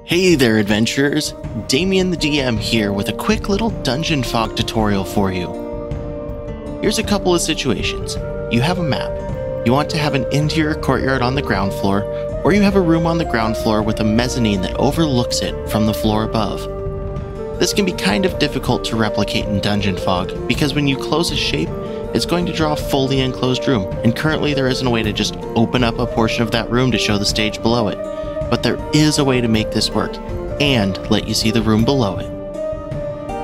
Hey there adventurers, Damien the DM here with a quick little DungeonFog tutorial for you. Here's a couple of situations. You have a map. You want to have an interior courtyard on the ground floor, or you have a room on the ground floor with a mezzanine that overlooks it from the floor above. This can be kind of difficult to replicate in DungeonFog because when you close a shape, it's going to draw a fully enclosed room, and currently there isn't a way to just open up a portion of that room to show the stage below it. But there is a way to make this work, and let you see the room below it.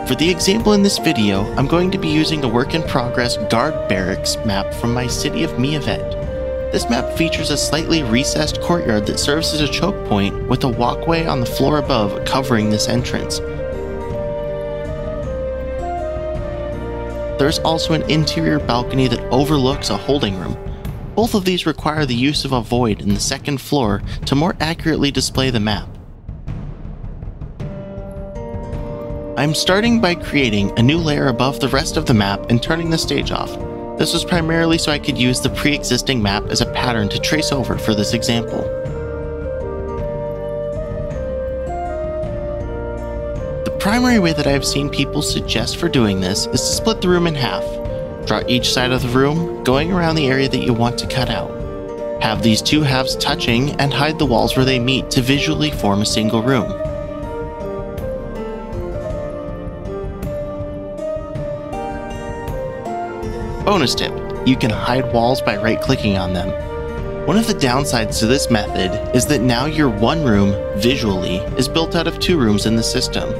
For the example in this video, I'm going to be using the work-in-progress guard barracks map from my City of Me event. This map features a slightly recessed courtyard that serves as a choke point with a walkway on the floor above covering this entrance. There's also an interior balcony that overlooks a holding room. Both of these require the use of a void in the second floor to more accurately display the map. I'm starting by creating a new layer above the rest of the map and turning the stage off. This was primarily so I could use the pre-existing map as a pattern to trace over for this example. The primary way that I have seen people suggest for doing this is to split the room in half. Draw each side of the room, going around the area that you want to cut out. Have these two halves touching and hide the walls where they meet to visually form a single room. Bonus tip, you can hide walls by right-clicking on them. One of the downsides to this method is that now your one room, visually, is built out of two rooms in the system.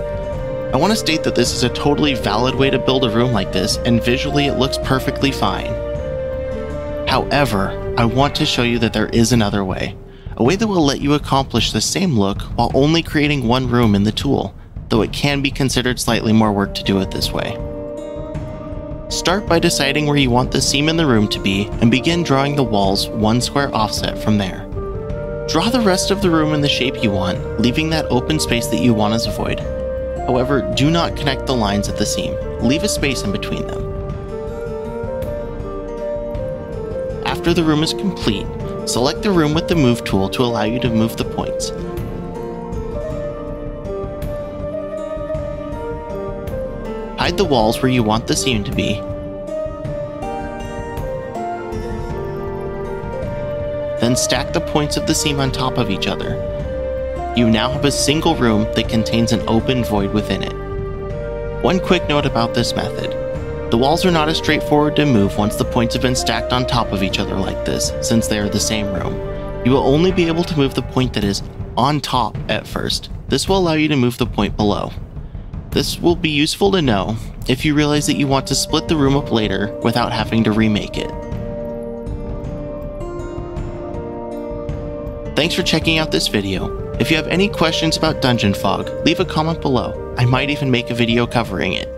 I want to state that this is a totally valid way to build a room like this, and visually it looks perfectly fine. However, I want to show you that there is another way. A way that will let you accomplish the same look while only creating one room in the tool, though it can be considered slightly more work to do it this way. Start by deciding where you want the seam in the room to be, and begin drawing the walls one square offset from there. Draw the rest of the room in the shape you want, leaving that open space that you want as a void. However, do not connect the lines at the seam. Leave a space in between them. After the room is complete, select the room with the Move tool to allow you to move the points. Hide the walls where you want the seam to be. Then stack the points of the seam on top of each other. You now have a single room that contains an open void within it. One quick note about this method. The walls are not as straightforward to move once the points have been stacked on top of each other like this, since they are the same room. You will only be able to move the point that is on top at first. This will allow you to move the point below. This will be useful to know if you realize that you want to split the room up later without having to remake it. Thanks for checking out this video. If you have any questions about DungeonFog, leave a comment below. I might even make a video covering it.